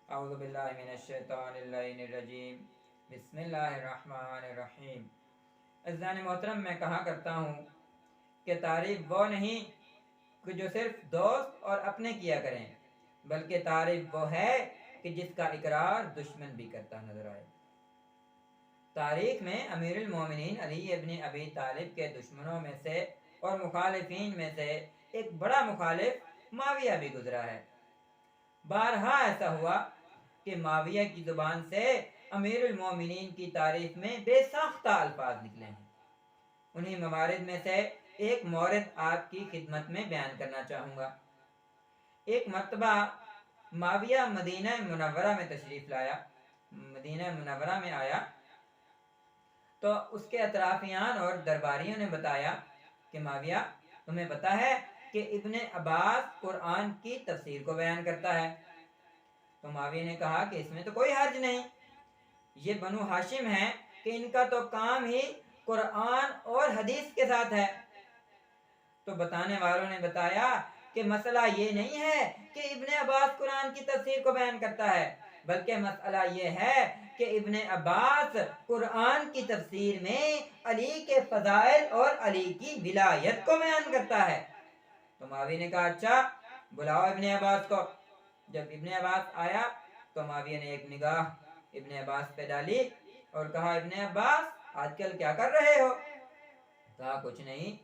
اعوذ باللہ من الشیطان اللعین الرجیم بسم اللہ الرحمن الرحیم۔ عزیزان محترم، میں کہا کرتا ہوں کہ تعریف وہ نہیں کہ جو صرف دوست اور اپنے کیا کریں، بلکہ تعریف وہ ہے کہ جس کا اقرار دشمن بھی کرتا نظر آئے۔ تاریخ میں امیر المومنین علی ابن ابی طالب کے دشمنوں میں سے اور مخالفین میں سے ایک بڑا مخالف معاویہ بھی گزرا ہے۔ بارہا ایسا ہوا کہ معاویہ کی زبان سے امیر المومنین کی تعریف میں بے ساختہ الفاظ نکلے ہیں۔ انہی موارد میں سے ایک مورد آپ کی خدمت میں بیان کرنا چاہوں گا۔ ایک مرتبہ معاویہ مدینہ منورہ میں تشریف لایا، مدینہ منورہ میں آیا تو اس کے اطرافیان اور درباریوں نے بتایا کہ معاویہ، تمہیں پتا ہے کہ ابن عباس قرآن کی تفسیر کو بیان کرتا ہے۔ تو معاویہ نے کہا کہ اس میں تو کوئی حرج نہیں، یہ بنو ہاشم ہیں کہ ان کا تو کام ہی قرآن اور حدیث کے ساتھ ہے۔ تو بتانے والوں نے بتایا کہ مسئلہ یہ نہیں ہے کہ ابن عباس قرآن کی تفسیر کو بیان کرتا ہے، بلکہ مسئلہ یہ ہے کہ ابن عباس قرآن کی تفسیر میں علی کے فضائل اور علی کی ولایت کو بیان کرتا ہے۔ تو معاویہ نے کہا اچھا، بلاؤ ابن عباس کو۔ جب ابن عباس آیا تو معاویہ نے ایک نگاہ ابن عباس پہ ڈالی اور کہا ابن عباس، آج کل کیا کر رہے ہو؟ کہا کچھ نہیں،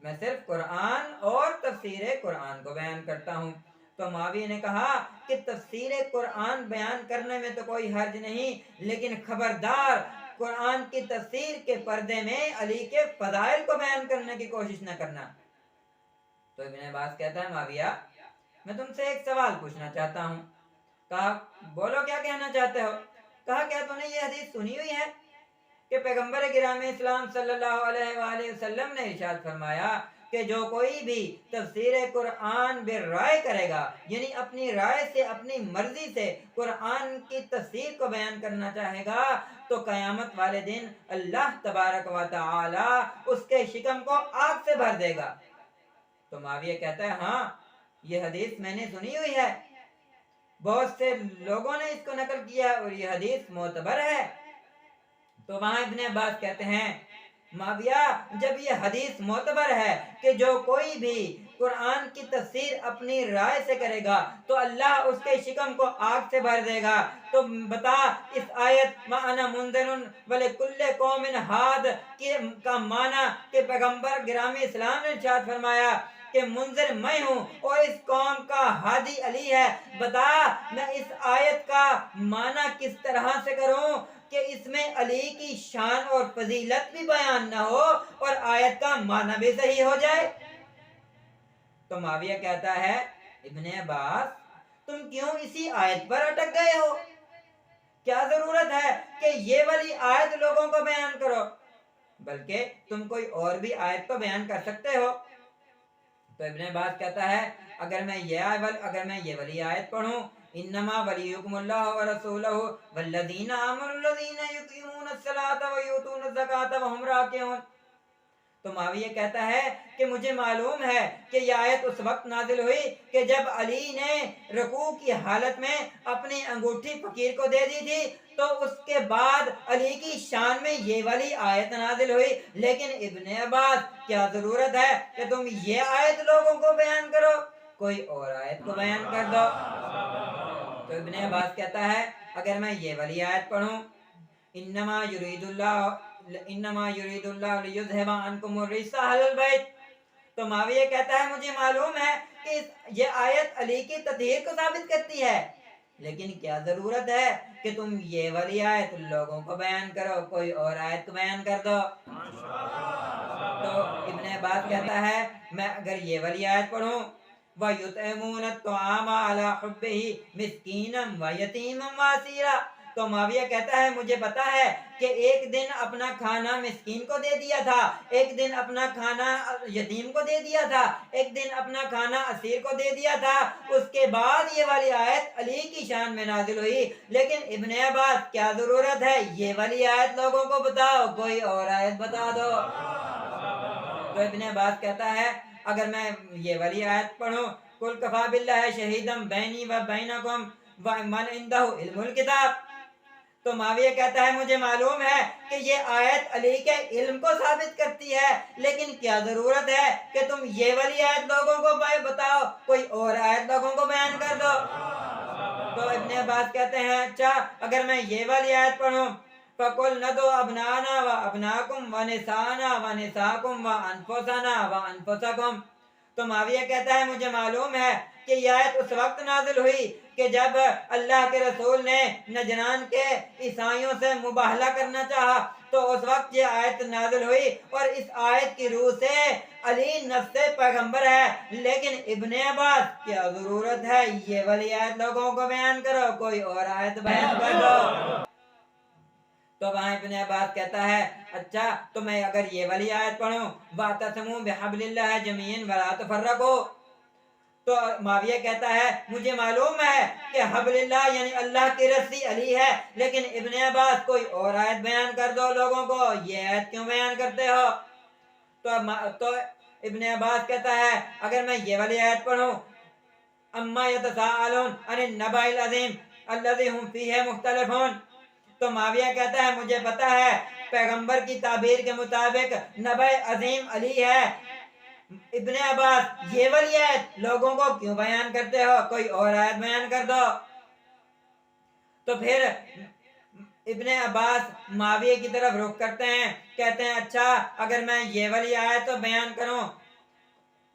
میں صرف قرآن اور تفسیر قرآن کو بیان کرتا ہوں۔ تو معاویہ نے کہا کہ تفسیر قرآن بیان کرنے میں تو کوئی حرج نہیں، لیکن خبردار قرآن کی تفسیر کے پردے میں علی کے فضائل کو بیان کرنے کی کوشش نہ کرنا۔ تو ابن عباس کہتا ہے معاویہ، میں تم سے ایک سوال پوچھنا چاہتا ہوں۔ کہا بولو، کیا کہنا چاہتے ہو؟ کہا کیا تم نے یہ حدیث سنی ہوئی ہے کہ پیغمبر گرامی اسلام صلی اللہ علیہ وآلہ وسلم نے ارشاد فرمایا کہ جو کوئی بھی تفسیر قرآن بالرائے کرے گا، یعنی اپنی رائے سے، اپنی مرضی سے قرآن کی تفسیر کو بیان کرنا چاہے گا تو قیامت والے دن اللہ تبارک و تعالی اس کے شکم کو آگ سے بھر دے گا۔ تو معاویہ کہتا ہے ہاں، یہ حدیث میں نے سنی ہوئی ہے، بہت سے لوگوں نے اس کو نقل کیا اور یہ حدیث معتبر ہے۔ تو وہاں ابن عباس کہتے ہیں معاویہ، جب یہ حدیث معتبر ہے کہ جو کوئی بھی قرآن کی تفسیر اپنی رائے سے کرے گا تو اللہ اس کے شکم کو آگ سے بھر دے گا، تو بتا اس آیت مَأَنَا مُنذِرٌ وَلِكُلِّ قَوْمٍ هَادٍ کا معنی کہ پیغمبر گرامی اسلام نے ارشاد فرمایا کہ منذر میں ہوں اور اس قوم کا ہادی علی ہے۔ بتا میں اس آیت کا معنی کس طرح سے کروں کہ اس میں علی کی شان اور فضیلت بھی بیان نہ ہو اور آیت کا معنی بھی صحیح ہو جائے؟ تو معاویہ کہتا ہے ابن عباس، تم کیوں اسی آیت پر اٹک گئے ہو؟ کیا ضرورت ہے کہ یہ والی آیت لوگوں کو بیان کرو، بلکہ تم کوئی اور بھی آیت کو بیان کر سکتے ہو۔ تو ابن عباس کہتا ہے اگر میں یہ والی آیت پڑھوں، انما ولیکم اللہ ورسولہ والذین آمنوا الذین یقیمون الصلاۃ ویؤتون الزکاۃ وہم راکعون، تو معاویہ کہتا ہے کہ مجھے معلوم ہے کہ یہ آیت اس وقت نازل ہوئی کہ جب علی نے رکوع کی حالت میں اپنی انگوٹھی فقیر کو دے دی تھی، تو اس کے بعد علی کی شان میں یہ والی آیت نازل ہوئی۔ لیکن ابن عباس، کیا ضرورت ہے کہ تم یہ آیت لوگوں کو بیان کرو، کوئی اور آیت کو بیان کر دو۔ تو ابن عباس کہتا ہے اگر میں یہ والی آیت پڑھوں، انما یرید اللہ لیذھب عنکم الرجس اہل البیت، تو معاویہ کہتا ہے مجھے معلوم ہے کہ یہ آیت علی کی تطہیر کو ثابت کرتی ہے، لیکن کیا ضرورت ہے کہ تم یہ والی آیت لوگوں کو بیان کرو، کوئی اور آیت کو بیان کر دو۔ تو ابن عباس کہتا ہے میں اگر یہ والی آیت پڑھوں، وَيُطْعِمُونَ الطَّعَامَ عَلَى حُبِّهِ مِسْكِينًا وَيَتِيمًا وَأَسِيرًا، تو معاویہ کہتا ہے مجھے پتا ہے کہ ایک دن اپنا کھانا مسکین کو دے دیا تھا، ایک دن اپنا کھانا یتیم کو دے دیا تھا، ایک دن اپنا کھانا اسیر کو دے دیا تھا۔ اس کے بعد یہ والی آیت علی کی شان میں نازل ہوئی، لیکن ابن عباس کیا ضرورت ہے، یہ والی آیت لوگوں کو بتاؤ، کوئی اور آیت بتا دو۔ تو ابن عباس کہتا ہے اگر میں یہ والی آیت پڑھوں، قُلْ كَفَىٰ بِاللَّهِ شَهِيدًا بَيْنِي وَبَيْنَكُمْ وَمَنْ عِنْدَهُ عِلْمُ الْكِتَابِ۔ تو معاویہ کہتا ہے مجھے معلوم ہے کہ یہ آیت علی کے علم کو ثابت کرتی ہے، لیکن کیا ضرورت ہے کہ تم یہ والی آیت لوگوں کو بتاؤ، کوئی اور آیت لوگوں کو بیان کر دو۔ تو ابن عباس کہتے ہیں اچھا اگر میں یہ والی آیت پڑھوں، فَقُلْ نَدْعُ أَبْنَاءَنَا وَأَبْنَاءَكُمْ وَنِسَاءَنَا وَنِسَاءَكُمْ وَأَنفُسَنَا وَأَنفُسَكُمْ۔ تو معاویہ کہتا ہے مجھے معلوم ہے کہ یہ آیت اس وقت نازل ہوئی کہ جب اللہ کے رسول نے نجران کے عیسائیوں سے مباہلہ کرنا چاہا، تو اس وقت یہ آیت نازل ہوئی، اور اس آیت کی روح سے علی نفس پیغمبر ہے، لیکن ابن عباس کیا ضرورت ہے یہ والی آیت لوگوں کو بیان کرو، کوئی اور آیت بیان کر دو۔ تو وہاں ابن عباس کہتا ہے اچھا تو میں اگر یہ والی آیت پڑھوں وَاعْتَصِمُوا بِحَبْلِ اللَّهِ جَمِيعًا وَلَا تَفَرَّقُوا، تو معاویہ کہتا ہے مجھے معلوم ہے کہ حبل اللہ یعنی اللہ کی رسی علی ہے، لیکن ابن عباس کوئی اور آیت بیان کر دو لوگوں کو، یہ آیت کیوں بیان کرتے ہو؟ تو ابن عباس کہتا ہے اگر میں یہ والی آیت پڑھوں اما یتساءلون عن النبأ العظیم الذی هم فیہ مختلفون، تو معاویہ کہتا ہے مجھے پتا ہے پیغمبر کی تعبیر کے مطابق نبأ عظیم علی ہے، ابن عباس یہ والی آیت لوگوں کو کیوں بیان کرتے ہو، کوئی اور آیت بیان کر دو۔ تو پھر ابن عباس معاویہ کی طرف رخ کرتے ہیں، کہتے ہیں اچھا اگر میں یہ والی آیت تو بیان کروں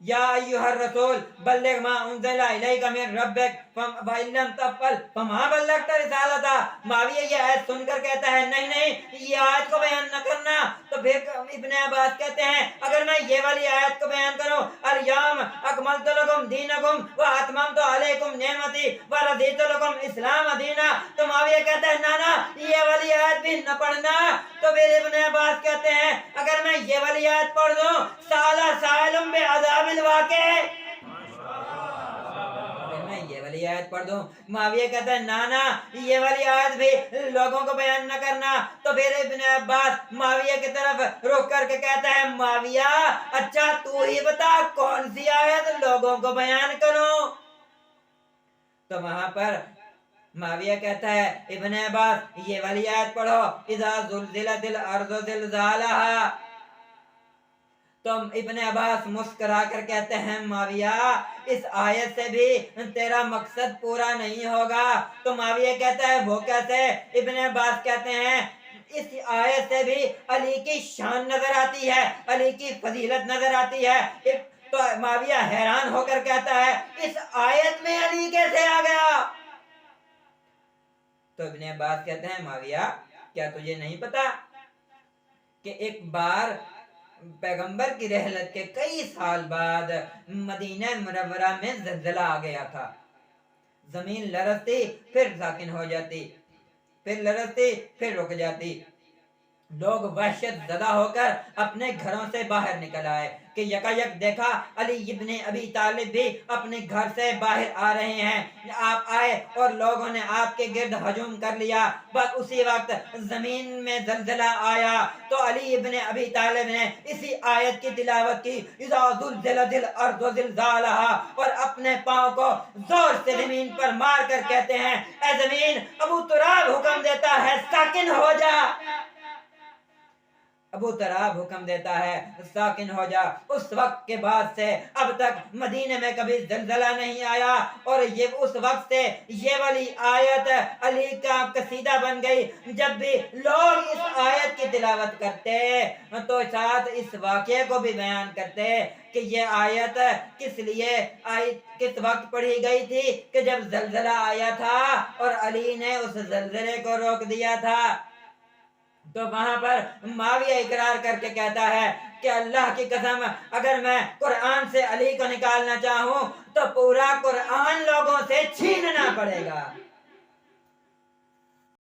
یا ایھا الرسول بلغ ما انزل الیک من ربک وان لم تفعل فما بلغت رسالتہ، معاویہ یہ آیت سن کر کہتا ہے نہیں نہیں یہ آیت کو بیان نہ کرنا، تو پھر ابن عباس کہتے ہیں اگر میں یہ والی آیت کو بیان کروں الیوم اکملت لکم دینکم واتممت علیکم نعمتی ورضیت لکم اسلام دینا، تو معاویہ کہتا ہے نا یہ والی آیت بھی نہ پڑھنا، تو پھر ابن عباس کہتے ہیں اگر میں یہ والی آیت پڑھ دوں سالا سائلم بعذاب الواقع، اگر میں یہ والی آیت پڑھ دوں، معاویہ کہتا ہے نا یہ والی آیت بھی لوگوں کو بیان نہ کرنا، تو پھر ابن عباس معاویہ کی طرف رخ کر کے کہتا ہے معاویہ اچھا تو ہی بتا کون سی آیت لوگوں کو بیان کروں؟ تو وہاں پر معاویہ کہتا ہے ابن عباس یہ والی آیت پڑھو اذا زلزلت الارض زلزالہا، تو ابن عباس مسکرا کر کہتے ہیں معاویہ اس آیت سے بھی تیرا مقصد پورا نہیں ہوگا، تو معاویہ کہتا ہے وہ کیسے؟ ابن عباس کہتے ہیں اس آیت سے بھی علی کی شان نظر آتی ہے، علی کی فضیلت نظر آتی ہے، تو معاویہ حیران ہو کر کہتا ہے اس آیت میں علی کیسے آ گیا؟ تو ابن عباس کہتے ہیں معاویہ کیا تجھے نہیں پتا کہ ایک بار پیغمبر کی رحلت کے کئی سال بعد مدینہ منورہ میں زلزلہ آ گیا تھا، زمین لرزتی پھر ساکن ہو جاتی، پھر لرزتی پھر رک جاتی، لوگ وحشت زدہ ہو کر اپنے گھروں سے باہر نکل آئے کہ یکایک دیکھا علی ابن ابی طالب بھی اپنے گھر سے باہر آ رہے ہیں، آپ آئے اور لوگوں نے آپ کے گرد ہجوم کر لیا، بس اسی وقت زمین میں زلزلہ آیا، تو علی ابن ابی طالب نے اسی آیت کی تلاوت کی اذا زلزلت الارض زلزالہا، اور اپنے پاؤں کو زور سے زمین پر مار کر کہتے ہیں اے زمین ابو تراب حکم دیتا ہے ساکن ہو جا، ابو تراب حکم دیتا ہے ساکن ہو جا۔ اس وقت کے بعد سے اب تک مدینے میں کبھی زلزلہ نہیں آیا، اور یہ اس وقت سے یہ والی آیت علی کا قصیدہ بن گئی، جب بھی لوگ اس آیت کی تلاوت کرتے تو ساتھ اس واقعے کو بھی بیان کرتے کہ یہ آیت کس لیے آئی، کس وقت پڑھی گئی تھی کہ جب زلزلہ آیا تھا اور علی نے اس زلزلے کو روک دیا تھا۔ تو وہاں پر معاویہ اقرار کر کے کہتا ہے کہ اللہ کی قسم اگر میں قرآن سے علی کو نکالنا چاہوں تو پورا قرآن لوگوں سے چھیننا پڑے گا،